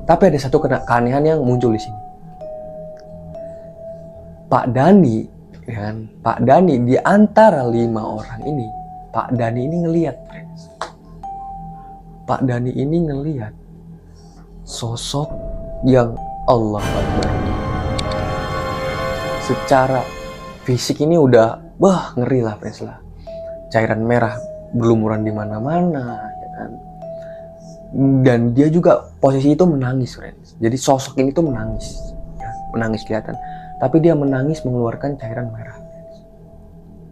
Tapi ada satu keanehan yang muncul di sini. Pak Dani, ya kan? Pak Dani di antara 5 orang ini, Pak Dani ini ngelihat, friends. Pak Dani ini ngelihat sosok yang Allah Akbar. Secara fisik ini udah, ngeri lah, friends lah. Cairan merah berlumuran di mana-mana, ya kan? Dan dia juga posisi itu menangis, friends. Jadi sosok ini tuh menangis, ya, menangis kelihatan. Tapi dia menangis mengeluarkan cairan merah.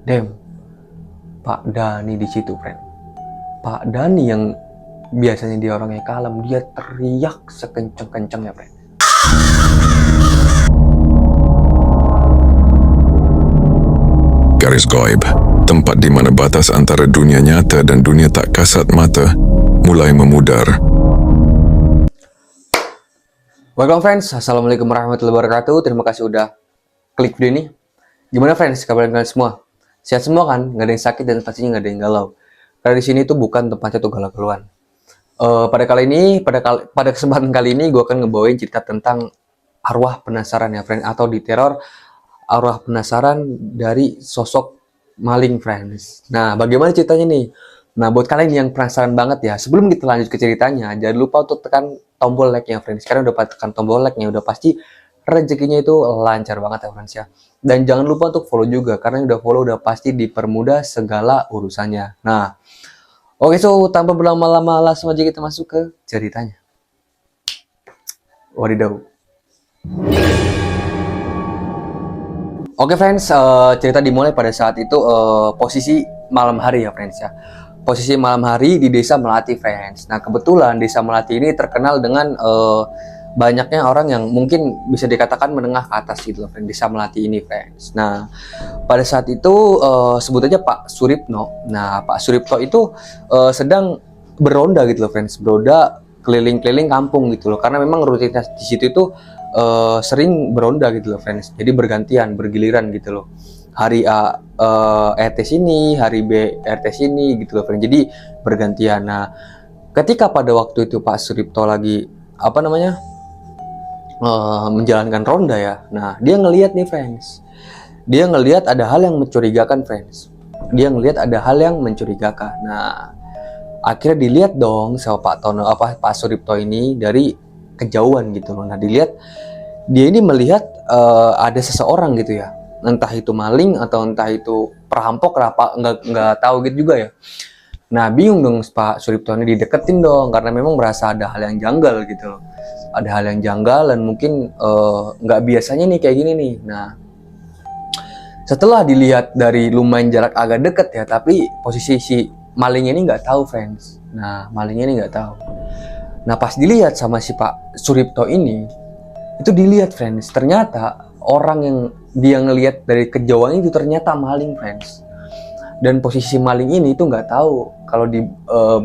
Damn, Pak Dani di situ, friend. Pak Dani yang biasanya dia orangnya kalem, dia teriak sekencang-kencangnya, friend. Garis Gaib, tempat di mana batas antara dunia nyata dan dunia tak kasat mata mulai memudar. Welcome, friends. Assalamualaikum warahmatullahi wabarakatuh. Terima kasih udah klik video ini. Gimana, friends? Kabar kalian semua? Sehat semua kan? Nggak ada yang sakit dan pastinya nggak ada yang galau. Karena di sini tuh bukan tempatnya tuh galau-galauan. Pada kesempatan kali ini gue akan ngebawain cerita tentang arwah penasaran ya, friend, atau diteror arwah penasaran dari sosok maling, friends. Nah, bagaimana ceritanya nih? Nah, buat kalian yang penasaran banget ya, sebelum kita lanjut ke ceritanya, jangan lupa untuk tekan tombol like-nya, friends. Karena udah tekan tombol like-nya, udah pasti rezekinya itu lancar banget ya, friends ya. Dan jangan lupa untuk follow juga, karena udah follow udah pasti dipermudah segala urusannya. Nah, oke, so tanpa berlama-lama langsung aja kita masuk ke ceritanya. Wadidaw. Oke, friends, cerita dimulai pada saat itu posisi malam hari ya, friends ya. Posisi malam hari di Desa Melati, friends. Nah, kebetulan Desa Melati ini terkenal dengan banyaknya orang yang mungkin bisa dikatakan menengah ke atas gitu loh, friends. Desa Melati ini, friends. Nah, pada saat itu sebut aja Pak Suripno. Nah, Pak Suripno itu sedang beronda gitu loh, friends. Beronda keliling-keliling kampung gitu loh. Karena memang rutinitas di situ itu sering beronda gitu loh, friends. Jadi bergantian, bergiliran gitu loh. Hari A RT sini, hari B RT sini gitu loh, friends. Jadi bergantian. Nah, ketika pada waktu itu Pak Suripto lagi menjalankan ronda ya. Nah, dia ngelihat nih, friends. Dia ngelihat ada hal yang mencurigakan, friends. Dia ngelihat ada hal yang mencurigakan. Nah, akhirnya dilihat dong sama Pak Suripto ini dari kejauhan gitu loh. Nah, dilihat dia ini melihat ada seseorang gitu ya. Entah itu maling atau entah itu perampok, nggak tahu gitu juga ya. Nah, bingung dong Pak Suripto ini, dideketin dong karena memang merasa ada hal yang janggal gitu loh. Ada hal yang janggal dan mungkin nggak biasanya nih kayak gini nih. Nah, setelah dilihat dari lumayan jarak agak deket ya, tapi posisi si maling ini nggak tahu, friends. Nah, malingnya ini nggak tahu. Nah, pas dilihat sama si Pak Suripto ini, itu dilihat, friends, ternyata orang yang dia ngelihat dari kejauhan itu ternyata maling, friends. Dan posisi maling ini itu nggak tahu kalau di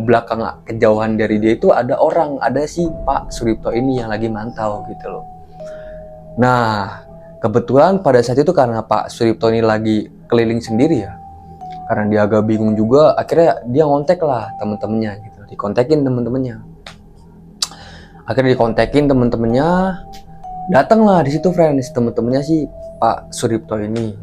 belakang kejauhan dari dia itu ada orang, ada si Pak Suripto ini yang lagi mantau gitu loh. Nah, kebetulan pada saat itu karena Pak Suripto ini lagi keliling sendiri ya, karena dia agak bingung juga, akhirnya dia ngontek lah temen-temennya gitu, dikontekin temen-temennya. Akhirnya dikontekin temen-temennya, datanglah di situ, friends, temen-temennya si Pak Suripto ini.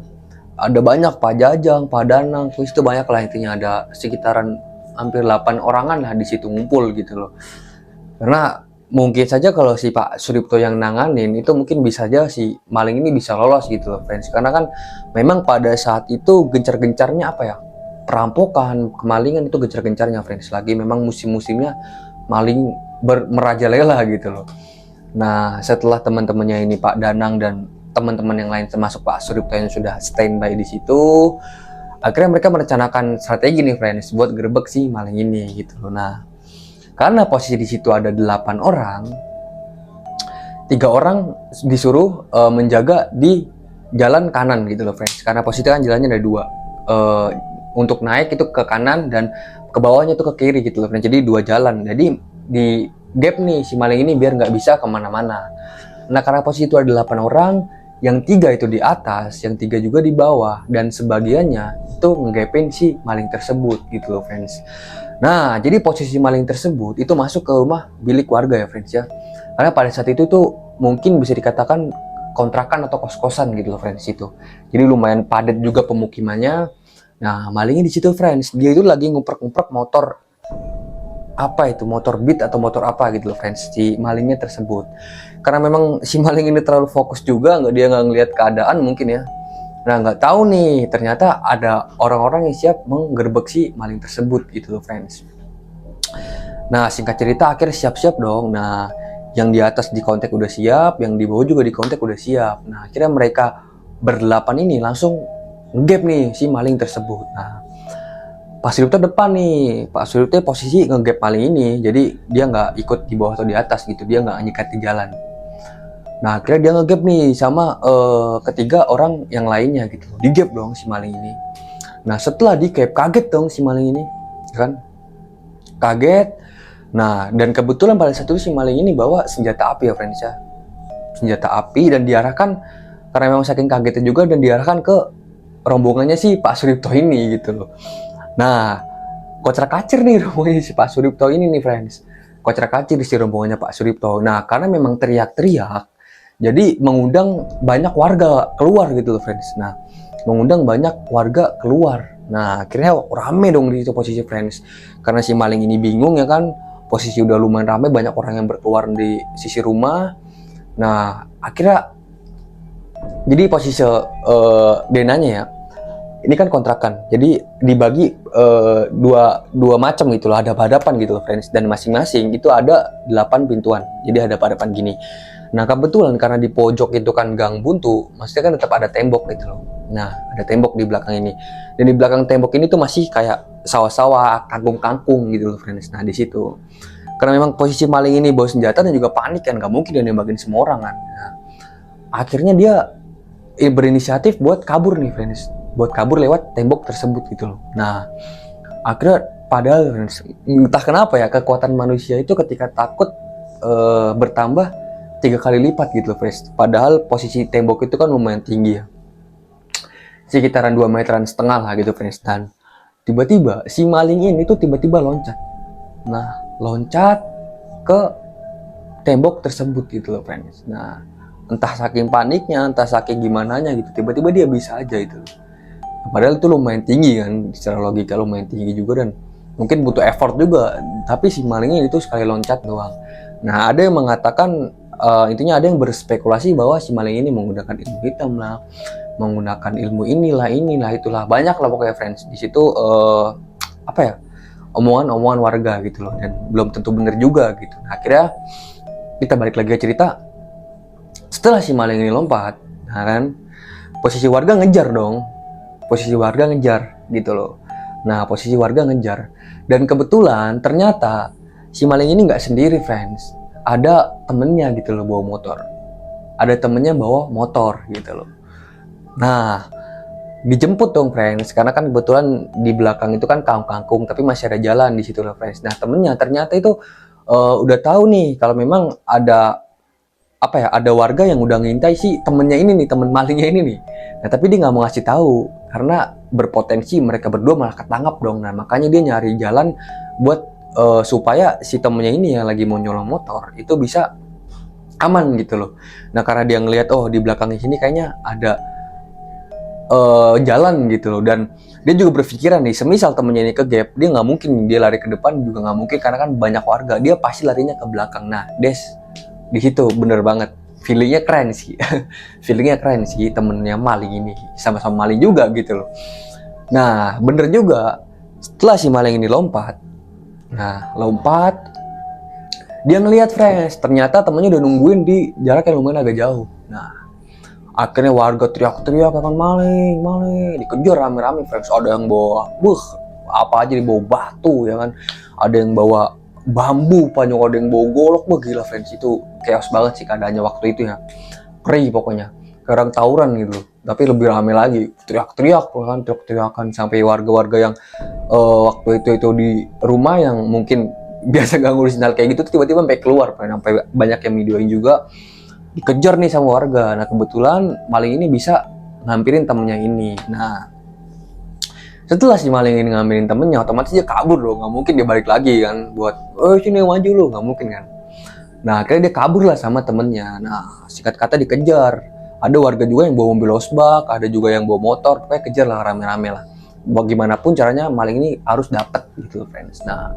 Ada banyak, Pak Jajang, Pak Danang, terus itu banyak lah, intinya ada sekitaran hampir 8 orangan lah di situ ngumpul gitu loh. Karena mungkin saja kalau si Pak Suripto yang nanganin itu mungkin bisa aja si maling ini bisa lolos gitu loh, friends. Karena kan memang pada saat itu gencar-gencarnya apa ya, perampokan, kemalingan itu gencar-gencarnya, friends. Lagi memang musim-musimnya maling merajalela gitu loh. Nah, setelah teman-temannya ini Pak Danang dan teman-teman yang lain termasuk Pak Suripto yang sudah standby di situ, akhirnya mereka merencanakan strategi nih, friends, buat gerbek si maling ini gitu loh. Nah, karena posisi di situ ada 8 orang, 3 orang disuruh menjaga di jalan kanan gitu loh, friends. Karena posisi kan jalannya ada 2. Untuk naik itu ke kanan dan ke bawahnya itu ke kiri gitu loh, friends. Jadi 2 jalan. Jadi di gap nih si maling ini biar nggak bisa kemana-mana. Nah, karena posisi itu ada 8 orang, yang 3 itu di atas, yang 3 juga di bawah, dan sebagiannya itu ngegapin si maling tersebut gitu loh, friends. Nah, jadi posisi maling tersebut itu masuk ke rumah bilik warga ya, friends ya. Karena pada saat itu tuh mungkin bisa dikatakan kontrakan atau kos-kosan gitu loh friends itu. Jadi lumayan padat juga pemukimannya. Nah, malingnya di situ friends. Dia itu lagi ngumprak-ngumprak motor, apa itu, motor Beat atau motor apa gitu loh friends, si malingnya tersebut. Karena memang si maling ini terlalu fokus juga, dia nggak ngelihat keadaan mungkin ya. Nah, nggak tahu nih, ternyata ada orang-orang yang siap menggerebek si maling tersebut gitu loh friends. Nah, singkat cerita akhirnya siap-siap dong. Nah, yang di atas di kontak udah siap, yang di bawah juga di kontak udah siap. Nah, akhirnya mereka berdelapan ini langsung ngegap nih si maling tersebut. Nah, Pak Surip depan nih, Pak Surip posisi ngegap maling ini, jadi dia nggak ikut di bawah atau di atas gitu, dia nggak nyikat di jalan. Nah, akhirnya dia ngegap nih sama ketiga orang yang lainnya gitu, digap dong si maling ini. Nah, setelah digap kaget dong si maling ini, kan? Kaget. Nah, dan kebetulan pada saat itu si maling ini bawa senjata api ya friends ya, senjata api, dan diarahkan karena memang saking kagetnya juga, dan diarahkan ke rombongannya si Pak Suripto ini gitu loh. Nah, kocrak-kacir nih rombongannya si Pak Suripto ini nih friends. Kocrak-kacir si rombongannya Pak Suripto. Nah, karena memang teriak-teriak, jadi mengundang banyak warga keluar gitu loh friends. Nah, mengundang banyak warga keluar. Nah, akhirnya rame dong di situ posisi friends. Karena si maling ini bingung ya kan, posisi udah lumayan rame, banyak orang yang berkeluar di sisi rumah. Nah, akhirnya jadi posisi denanya ya, ini kan kontrakan, jadi dibagi dua macam gitu loh, ada hadapan gitu loh friends, dan masing-masing itu ada 8 pintuan, jadi ada hadapan gini. Nah, kebetulan karena di pojok itu kan gang buntu, maksudnya kan tetap ada tembok gitu loh. Nah, ada tembok di belakang ini, dan di belakang tembok ini tuh masih kayak sawah-sawah, kangkung-kangkung gitu loh friends. Nah, di situ karena memang posisi maling ini bawa senjata dan juga panik kan, gak mungkin dia nembakin semua orang kan. Nah, akhirnya dia berinisiatif buat kabur nih friends, buat kabur lewat tembok tersebut gitu loh. Nah, akhirnya padahal friends, entah kenapa ya, kekuatan manusia itu ketika takut bertambah 3 kali lipat gitu loh friends. Padahal posisi tembok itu kan lumayan tinggi ya, sekitaran 2,5 meteran lah gitu friends. Dan tiba-tiba si maling ini tuh tiba-tiba loncat. Nah, loncat ke tembok tersebut gitu loh friends. Nah, entah saking paniknya, entah saking gimananya gitu, tiba-tiba dia bisa aja itu. Padahal itu lumayan tinggi kan, secara logika lumayan tinggi juga, dan mungkin butuh effort juga, tapi si malingnya itu sekali loncat doang. Nah, ada yang mengatakan, intinya ada yang berspekulasi bahwa si maling ini menggunakan ilmu hitam lah, menggunakan ilmu inilah itulah, banyak lah pokoknya friends. Di situ apa ya, omongan-omongan warga gitu loh, dan belum tentu bener juga gitu. Nah, akhirnya kita balik lagi ke cerita. Setelah si maling ini lompat, nah kan, posisi warga ngejar dong, posisi warga ngejar gitu loh. Nah, posisi warga ngejar, dan kebetulan ternyata si maling ini nggak sendiri friends, ada temennya gitu loh bawa motor, ada temennya bawa motor gitu loh. Nah, dijemput dong friends, karena kan kebetulan di belakang itu kan kangkung, tapi masih ada jalan di situ loh friends. Nah, temennya ternyata itu udah tahu nih kalau memang ada apa ya, ada warga yang udah ngintai si temennya ini nih, temen malingnya ini nih. Nah, tapi dia nggak mau ngasih tahu karena berpotensi mereka berdua malah ketangkap dong. Nah, makanya dia nyari jalan buat supaya si temennya ini yang lagi mau nyolong motor itu bisa aman gitu loh. Nah, karena dia ngelihat oh di belakang sini kayaknya ada jalan gitu loh, dan dia juga berpikiran nih, semisal temennya ini ke gap, dia nggak mungkin dia lari ke depan, juga nggak mungkin karena kan banyak warga, dia pasti larinya ke belakang. Nah, di situ bener banget, feelingnya keren sih. Feelingnya keren sih, temennya maling ini sama-sama maling juga gitu loh. Nah, bener juga, setelah si maling ini lompat, dia ngelihat friends, ternyata temennya udah nungguin di jarak yang lumayan agak jauh. Nah, akhirnya warga teriak-teriak akan maling, dikejar rame-rame friends. Ada yang bawa apa aja, dibawa batu ya kan, ada yang bawa bambu panjang, ada yang bawa golok. Gila friends, itu chaos banget sih keadaannya waktu itu ya, ngeri pokoknya, sekarang tawuran gitu, tapi lebih rame lagi, teriak-teriakan sampai warga-warga yang waktu itu di rumah yang mungkin biasa gak ngurusin hal kayak gitu tiba-tiba sampai keluar, sampai banyak yang videoin juga, dikejar nih sama warga. Nah, kebetulan maling ini bisa ngampirin temennya ini. Nah, setelah si maling ini ngambilin temennya, otomatis dia kabur dong, nggak mungkin dia balik lagi kan buat sini maju lu, nggak mungkin kan. Nah akhirnya dia kabur lah sama temennya. Nah singkat kata dikejar. Ada warga juga yang bawa mobil losbak, ada juga yang bawa motor, pokoknya kejar lah rame-rame lah. Bagaimanapun caranya maling ini harus dapat gitu friends. Nah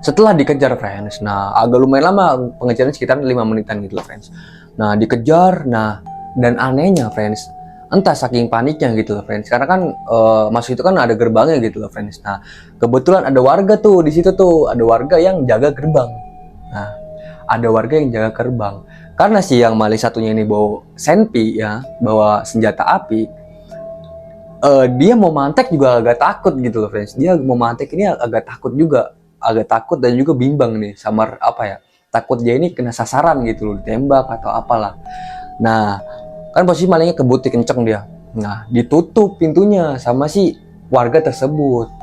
setelah dikejar friends, nah agak lumayan lama pengejaran sekitar 5 menitan gitu loh friends. Nah dikejar, nah dan anehnya friends, entah saking paniknya gitu loh friends, karena kan masuk itu kan ada gerbangnya gitu loh friends. Nah kebetulan ada warga tuh di situ tuh, ada warga yang jaga gerbang. Nah ada warga yang jaga gerbang. Karena si yang maling satunya ini bawa senpi ya, bawa senjata api, dia mau mantek juga agak takut gitu loh friends. Dia mau mantek ini agak takut juga, agak takut dan juga bimbang nih, samar apa ya, takut dia ini kena sasaran gitu loh, ditembak atau apalah. Nah kan posisi malingnya kebut kenceng dia. Nah ditutup pintunya sama si warga tersebut.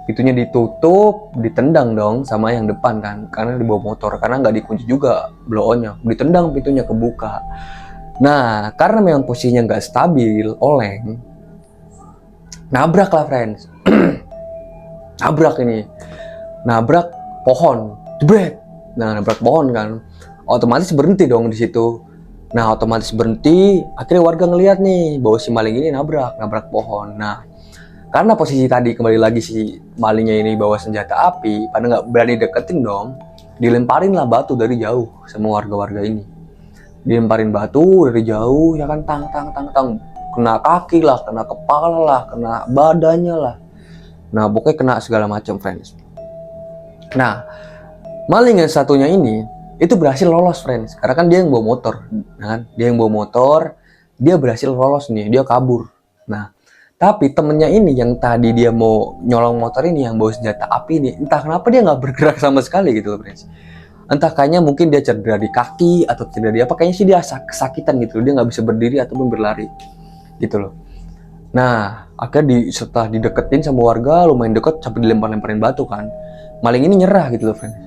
Pintunya ditutup, ditendang dong sama yang depan kan, karena dibawa motor, karena nggak dikunci juga blow-onnya, ditendang pintunya kebuka. Nah karena memang posisinya nggak stabil, oleng, nabrak lah friends. Nabrak ini, nabrak pohon, jebret. Nah nabrak pohon kan, otomatis berhenti dong di situ. Nah otomatis berhenti, akhirnya warga ngelihat nih bahwa si maling ini nabrak pohon. Nah karena posisi tadi kembali lagi si malingnya ini bawa senjata api, pada nggak berani deketin dong, dilemparin lah batu dari jauh sama warga-warga ini. Dilemparin batu dari jauh ya kan, tang, kena kaki lah, kena kepala lah, kena badannya lah. Nah pokoknya kena segala macam friends. Nah maling yang satunya ini itu berhasil lolos friends, karena kan dia yang bawa motor, kan? Dia yang bawa motor, dia berhasil lolos nih, dia kabur. Nah tapi temennya ini yang tadi dia mau nyolong motor ini, yang bawa senjata api ini, entah kenapa dia nggak bergerak sama sekali gitu loh friends. Entah kayaknya mungkin dia cedera di kaki atau cedera di apa, kayaknya sih dia kesakitan gitu loh, dia nggak bisa berdiri ataupun berlari gitu loh. Nah akhirnya setelah dideketin sama warga lumayan deket sampai dilempar-lemparin batu kan, maling ini nyerah gitu loh friends.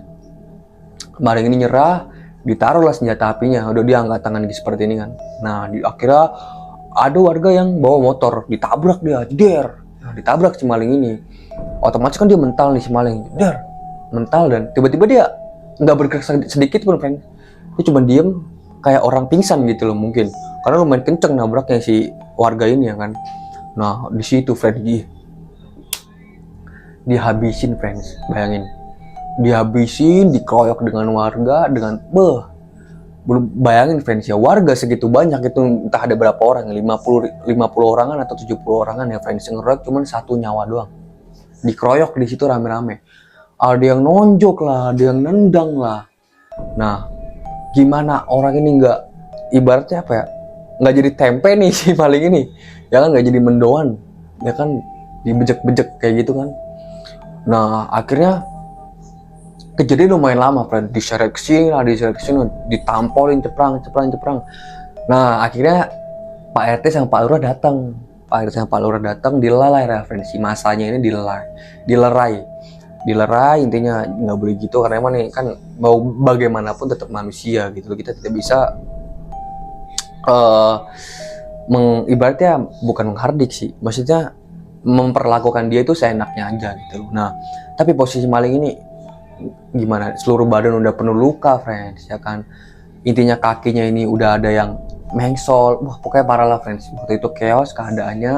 Maling ini nyerah, ditaruhlah senjata apinya, udah dia angkat tangan seperti ini kan. Nah akhirnya ada warga yang bawa motor, ditabrak dia, jeder. Nah, ditabrak si maling ini. Otomatis kan dia mental nih si maling, jeder. Mental dan tiba-tiba dia nggak bergerak sedikit pun, friend. Dia cuma diem kayak orang pingsan gitu loh mungkin. Karena lumayan kenceng nabraknya si warga ini ya kan. Nah, di situ friend dihabisin friends, bayangin. Dihabisin, dikeroyok dengan warga, dengan bayangin friends ya, warga segitu banyak itu, entah ada berapa orang, 50 orangan atau 70 orangan ya friends, yang ngeroyok cuma satu nyawa doang. Dikeroyok di situ rame-rame. Ada yang nonjok lah, ada yang nendang lah. Nah, gimana orang ini nggak, ibaratnya apa ya, nggak jadi tempe nih si maling ini, ya kan, nggak jadi mendoan, ya kan, dibejek-bejek kayak gitu kan. Nah, akhirnya kejadian lumayan lama, friend. Diseleksi, ditampolin, ceprang. Nah, akhirnya Pak RT sama Pak Lurah datang. Pak RT sama Pak Lurah datang, dilerai referensi masanya ini, dilerai. Intinya nggak boleh gitu, karena emang nih kan mau bagaimanapun tetap manusia gitu. Kita tidak bisa ibaratnya bukan menghardik sih, maksudnya memperlakukan dia itu seenaknya aja gitu. Nah, tapi posisi maling ini gimana, seluruh badan udah penuh luka friends ya kan, intinya kakinya ini udah ada yang mengsol, wah pokoknya parah lah friends. Waktu itu chaos keadaannya,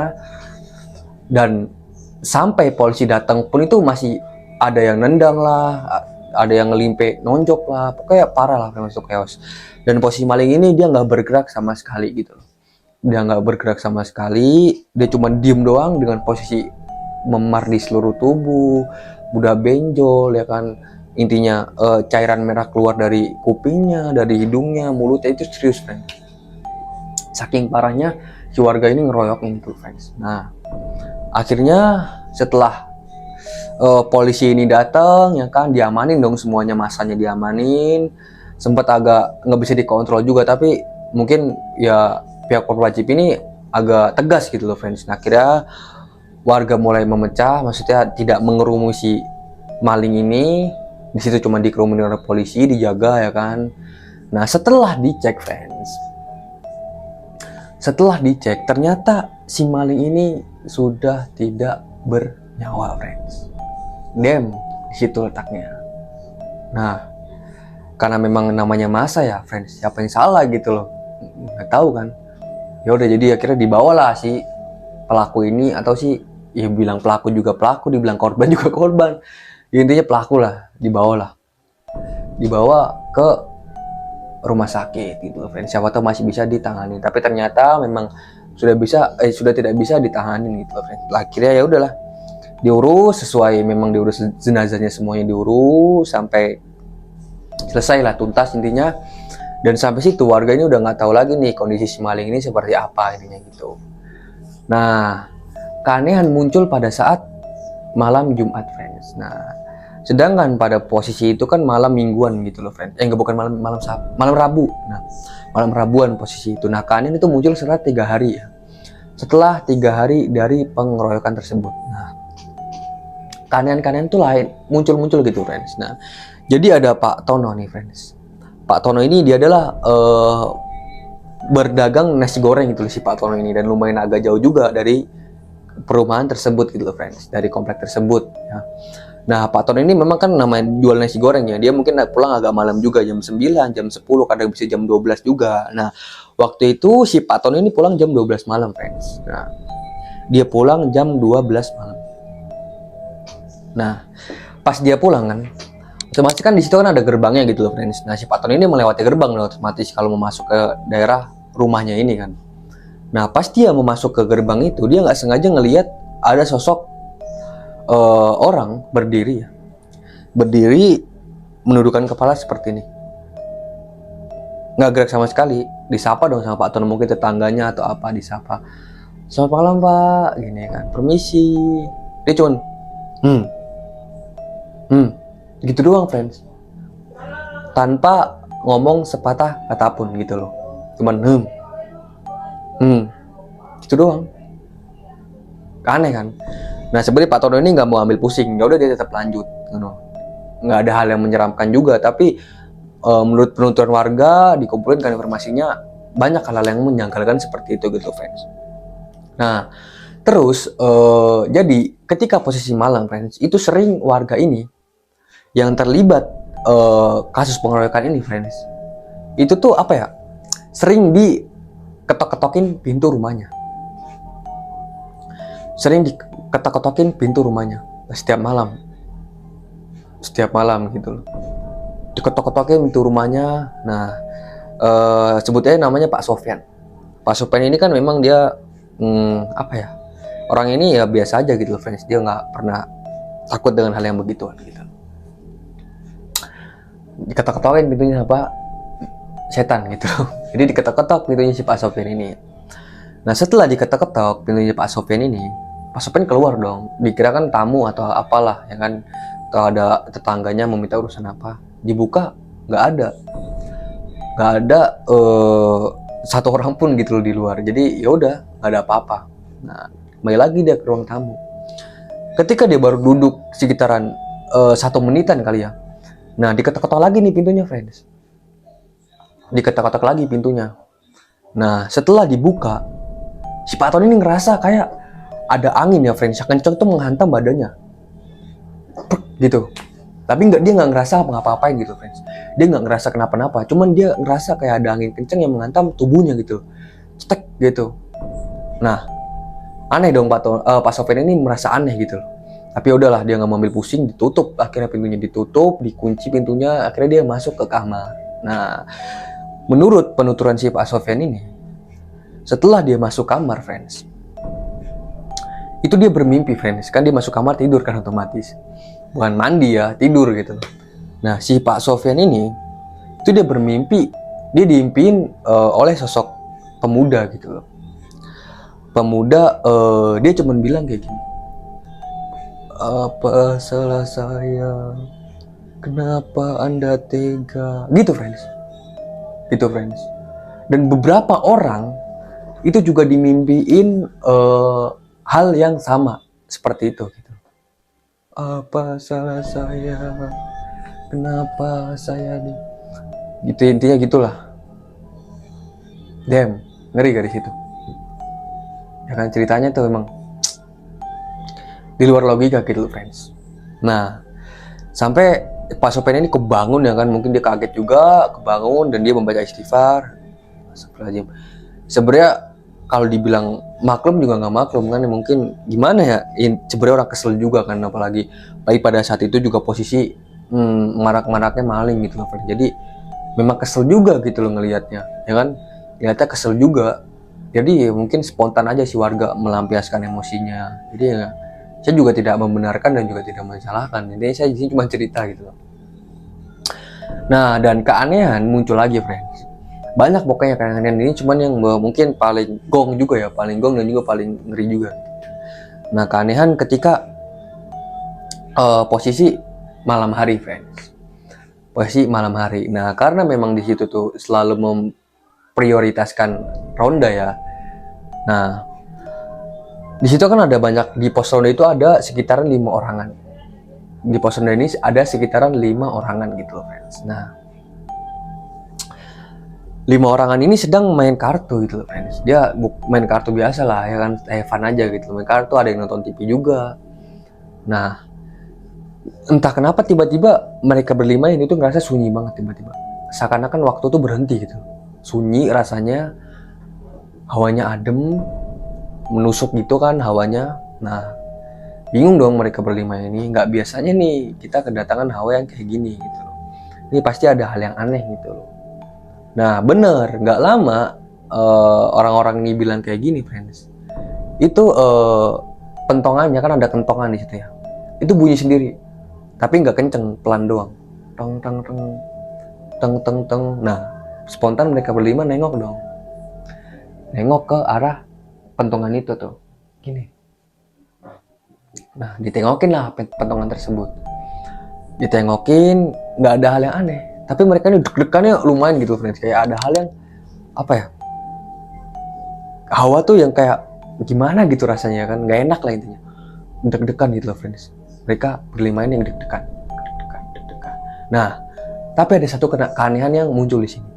dan sampai polisi datang pun itu masih ada yang nendang lah, ada yang ngelimpe nonjok lah, pokoknya parah lah friends, itu chaos. Dan posisi maling ini dia nggak bergerak sama sekali gitu loh, dia nggak bergerak sama sekali, dia cuma diem doang dengan posisi memar di seluruh tubuh, udah benjol ya kan. Intinya cairan merah keluar dari kupingnya, dari hidungnya, mulutnya, itu serius friends. Saking parahnya si warga ini ngeroyoknya itu friends. Nah akhirnya setelah polisi ini datang ya kan, diamanin dong semuanya, masanya diamanin. Sempat agak nggak bisa dikontrol juga, tapi mungkin ya pihak berwajib ini agak tegas gitu loh friends. Nah akhirnya warga mulai memecah, maksudnya tidak mengerumuni maling ini. Di situ cuma dikerumuni oleh polisi, dijaga ya kan. Nah setelah dicek friends, ternyata si maling ini sudah tidak bernyawa friends. Di situ letaknya. Nah karena memang namanya masa ya friends, siapa yang salah gitu loh, nggak tahu kan. Ya udah, jadi akhirnya dibawalah si pelaku ini, atau si, ya bilang pelaku juga pelaku, dibilang korban juga korban, ya, intinya pelaku lah, dibawa ke rumah sakit gitu loh friends. Siapa tahu masih bisa ditangani, tapi ternyata memang sudah tidak bisa ditangani gitu loh friends. Akhirnya ya udahlah, diurus sesuai, memang diurus jenazahnya, semuanya diurus sampai selesai lah, tuntas intinya. Dan sampai situ warga ini udah nggak tahu lagi nih kondisi si maling ini seperti apa intinya gitu. Nah, keanehan muncul pada saat malam Jumat friends. Nah, sedangkan pada posisi itu kan malam mingguan gitu loh friends. Bukan malam Rabu. Nah, malam Rabuan posisi itu. Nah, keanehan itu muncul setelah 3 hari ya. Setelah 3 hari dari pengeroyokan tersebut. Nah, keanehan-keanehan itu lain muncul gitu friends. Nah, jadi ada Pak Tono nih friends. Pak Tono ini dia adalah berdagang nasi goreng gitu loh si Pak Tono ini, dan lumayan agak jauh juga dari perumahan tersebut gitu loh friends, dari komplek tersebut ya. Nah, Pak Tono ini memang kan namanya jual nasi goreng ya, dia mungkin pulang agak malam juga, jam 9, jam 10, kadang bisa jam 12 juga. Nah, waktu itu si Pak Tono ini pulang jam 12 malam friends. Nah, dia pulang jam 12 malam. Nah, pas dia pulang kan, otomatis kan di situ kan ada gerbangnya gitu loh friends. Nah, si Pak Tono ini melewati gerbang loh otomatis kalau mau masuk ke daerah rumahnya ini kan. Nah, pas dia mau masuk ke gerbang itu, dia nggak sengaja ngelihat ada sosok orang berdiri menundukkan kepala seperti ini, nggak gerak sama sekali. Disapa dong sama Pak Tono, mungkin tetangganya atau apa, disapa, "Selamat malam Pak," gini kan, "permisi." Dia cuman gitu doang friends, tanpa ngomong sepatah kata pun gitu loh, cuman gitu doang. Aneh kan. Nah, sebenarnya Pak Tono ini nggak mau ambil pusing, ya udah dia tetap lanjut, nggak ada hal yang menyeramkan juga. Tapi menurut penuturan warga, dikumpulin kan informasinya, banyak hal-hal yang menjanggalkan seperti itu gitu friends. Nah, terus jadi ketika posisi malam friends, itu sering warga ini yang terlibat kasus pengeroyokan ini friends, itu tuh apa ya, sering diketok-ketokin pintu rumahnya, setiap malam gitu loh, diketok-ketokin pintu rumahnya. Nah, sebutnya namanya Pak Sofyan. Pak Sofyan ini kan memang dia apa ya, orang ini ya biasa aja gitu loh friends, dia nggak pernah takut dengan hal yang begituan gitu. Diketok-ketokin pintunya apa, setan gitu. Jadi diketok-ketok pintunya si Pak Sofyan ini. Nah, setelah diketok-ketok pintunya Pak Sofyan ini, Pak Sofyan keluar dong, dikira kan tamu atau apalah ya kan, atau ada tetangganya meminta urusan apa. Dibuka, nggak ada satu orang pun gitu loh di luar. Jadi ya udah, nggak ada apa-apa. Nah, kembali lagi dia ke ruang tamu. Ketika dia baru duduk sekitaran 1 menitan kali ya, nah diketok-ketok lagi nih pintunya friends, diketok-ketok lagi pintunya. Nah, setelah dibuka, si Pak Tono ini ngerasa kayak ada angin ya friends, kenceng tuh menghantam badannya gitu. Tapi dia nggak ngerasa ngapa-ngapain gitu friends, dia nggak ngerasa kenapa-napa, cuman dia ngerasa kayak ada angin kenceng yang menghantam tubuhnya gitu, cetek gitu. Nah, aneh dong Pak Sofyan ini merasa aneh gitu loh. Tapi udahlah, dia nggak mau ambil pusing, ditutup. Akhirnya pintunya ditutup, dikunci pintunya. Akhirnya dia masuk ke kamar. Nah, menurut penuturan si Pak Sofyan ini, setelah dia masuk kamar, friends, itu dia bermimpi, friends. Kan dia masuk kamar tidur kan otomatis. Bukan mandi ya, tidur gitu. Nah, si Pak Sofyan ini, itu dia bermimpi. Dia diimpiin oleh sosok pemuda gitu loh. Pemuda, dia cuma bilang kayak gini, "Apa salah saya? Kenapa Anda tega?" Gitu friends. Dan beberapa orang itu juga dimimpiin hal yang sama seperti itu gitu. "Apa salah saya? Kenapa saya gitu, intinya gitulah. Damn, ngeri gak di situ? Ya kan, ceritanya tuh emang di luar logika gitu friends. Nah, sampai Pak Sofian ini kebangun ya kan, mungkin dia kaget juga, kebangun dan dia membaca istighfar. Astagfirullahaladzim. Sebenarnya kalau dibilang maklum juga nggak maklum kan, mungkin gimana ya, sebenarnya orang kesel juga kan, apalagi pada saat itu juga posisi marak-maraknya maling gitu loh. Jadi memang kesel juga gitu loh ngelihatnya, ya kan, lihatnya kesel juga. Jadi ya mungkin spontan aja si warga melampiaskan emosinya. Jadi ya saya juga tidak membenarkan dan juga tidak mensalahkan. Jadi saya di sini cuma cerita gitu loh. Nah, dan keanehan muncul lagi, friends. Banyak pokoknya keanehan ini, cuman yang mungkin paling gong juga ya, paling gong dan juga paling ngeri juga. Nah, keanehan ketika posisi malam hari, friends. Posisi malam hari. Nah, karena memang di situ tuh selalu memprioritaskan ronda ya. Nah, di situ kan ada banyak, di pos ronda itu ada sekitaran 5 orangan. Di pos ronda ini ada sekitaran 5 orangan gitu loh, friends. Nah, 5 orangan ini sedang main kartu gitu loh, friends. Dia main kartu biasa lah ya kan, fun aja gitu loh. Main kartu, ada yang nonton TV juga. Nah, entah kenapa tiba-tiba mereka berlima ini tuh ngerasa sunyi banget tiba-tiba. Seakan-akan waktu tuh berhenti gitu. Sunyi rasanya, hawanya adem, menusuk gitu kan hawanya. Nah, bingung dong mereka berlima ini. Nggak biasanya nih kita kedatangan hawa yang kayak gini gitu loh. Ini pasti ada hal yang aneh gitu loh. Nah, bener, nggak lama orang-orang ini bilang kayak gini, friends. Itu pentongannya kan ada kentongan di situ ya. Itu bunyi sendiri, tapi nggak kenceng, pelan doang. Teng teng teng teng teng teng. Nah, spontan mereka berlima nengok dong. Nengok ke arah pentongan itu tuh, gini. Nah, ditengokin lah pentongan tersebut. Ditengokin, nggak ada hal yang aneh. Tapi mereka ini deg-degannya lumayan gitu, friends. Kayak ada hal yang, apa ya, hawa tuh yang kayak gimana gitu rasanya kan, nggak enak lah intinya. Deg-degan gitu loh, friends. Mereka berlima ini yang deg-degan. Nah, tapi ada satu keanehan yang muncul di sini.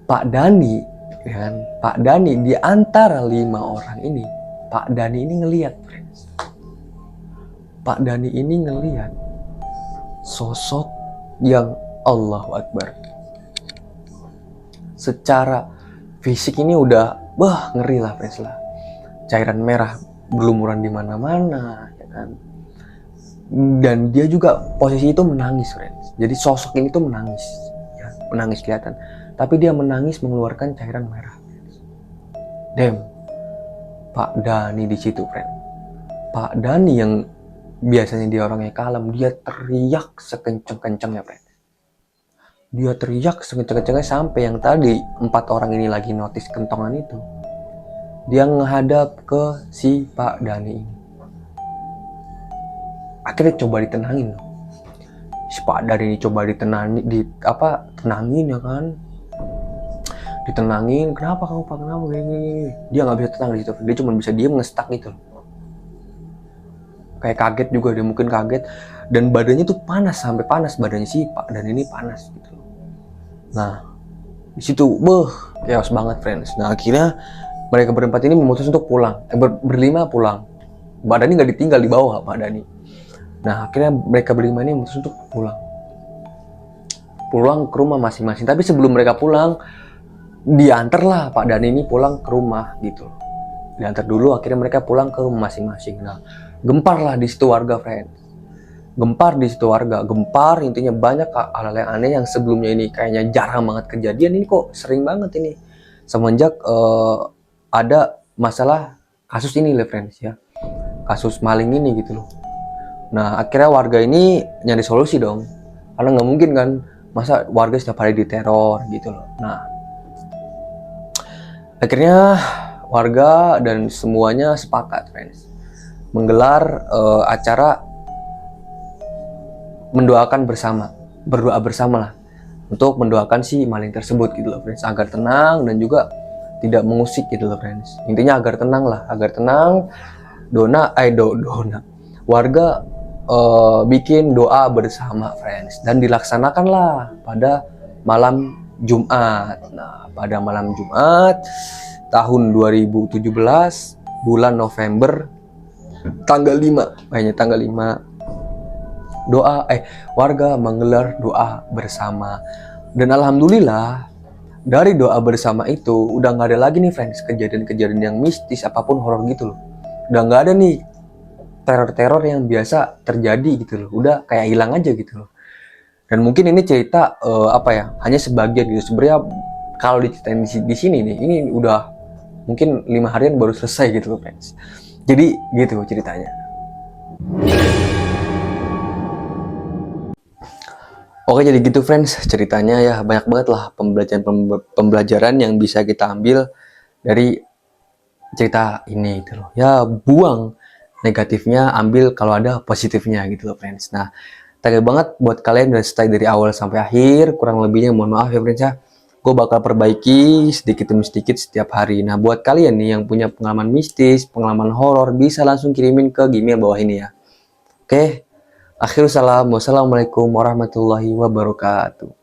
Pak Dani, ya kan? Pak Dani di antara 5 orang ini, Pak Dani ini ngelihat, friends. Pak Dani ini ngelihat sosok yang Allahu Akbar. Secara fisik ini udah, ngeri lah, friends lah. Cairan merah berlumuran di mana-mana, ya kan? Dan dia juga posisi itu menangis, friends. Jadi sosok ini tuh menangis, ya, menangis kelihatan. Tapi dia menangis mengeluarkan cairan merah. Damn, Pak Dani di situ, friend. Pak Dani yang biasanya dia orangnya kalem, dia teriak sekenceng-kencengnya, friend. Dia teriak sekenceng-kencengnya sampai yang tadi 4 orang ini lagi notice kentongan itu. Dia menghadap ke si Pak Dani ini. Akhirnya coba ditenangin. Si Pak Dani ini coba tenangin ya kan. Ditenangin, kenapa kamu Pak, kenapa gini? Dia nggak bisa tenang di situ. Dia cuma bisa diem ngestak gitu. Kayak kaget juga, dia mungkin kaget, dan badannya tuh panas, sampai panas badannya si Pak Dan ini panas gitu. Nah, di situ chaos banget, friends. Nah, akhirnya mereka berempat ini memutus untuk pulang. Berlima pulang. Badannya nggak ditinggal di bawah Pak Dani. Nah, akhirnya mereka berlima ini memutus untuk pulang ke rumah masing-masing. Tapi sebelum mereka pulang, diantar lah Pak Dani ini pulang ke rumah gitu. Diantar dulu, akhirnya mereka pulang ke rumah masing-masing. Nah, gempar lah di situ warga, friends. Gempar di situ warga, gempar, intinya banyak hal-hal yang aneh yang sebelumnya ini kayaknya jarang banget kejadian, ini kok sering banget ini. Semenjak ada masalah kasus ini lah, friends ya. Kasus maling ini gitu loh. Nah, akhirnya warga ini nyari solusi dong. Karena nggak mungkin kan, masa warga setiap hari diteror gitu loh. Nah, akhirnya warga dan semuanya sepakat, friends, menggelar acara mendoakan bersama, berdoa bersama lah, untuk mendoakan si maling tersebut gitu loh, friends, agar tenang dan juga tidak mengusik gitu loh, friends. Intinya agar tenang lah, agar tenang. Warga bikin doa bersama, friends, dan dilaksanakanlah pada malam Jumat. Nah, pada malam Jumat tahun 2017 bulan November tanggal 5, kayaknya tanggal 5 warga menggelar doa bersama. Dan alhamdulillah dari doa bersama itu udah nggak ada lagi nih friends kejadian-kejadian yang mistis apapun horor gitu loh. Udah nggak ada nih teror-teror yang biasa terjadi gitu loh. Udah kayak hilang aja gitu loh. Dan mungkin ini cerita hanya sebagian gitu. Sebenarnya kalau diceritain di sini nih, ini udah mungkin 5 harian baru selesai gitu loh friends. Jadi gitu ceritanya. Oke, jadi gitu friends ceritanya ya, banyak banget lah pembelajaran yang bisa kita ambil dari cerita ini gitu loh. Ya buang negatifnya, ambil kalau ada positifnya gitu loh friends. Nah, thank you banget buat kalian udah stay dari awal sampai akhir. Kurang lebihnya mohon maaf ya friends ya. Gue bakal perbaiki sedikit demi sedikit setiap hari. Nah, buat kalian nih yang punya pengalaman mistis, pengalaman horor, bisa langsung kirimin ke Gmail bawah ini ya. Oke. Akhirul salam. Wassalamualaikum warahmatullahi wabarakatuh.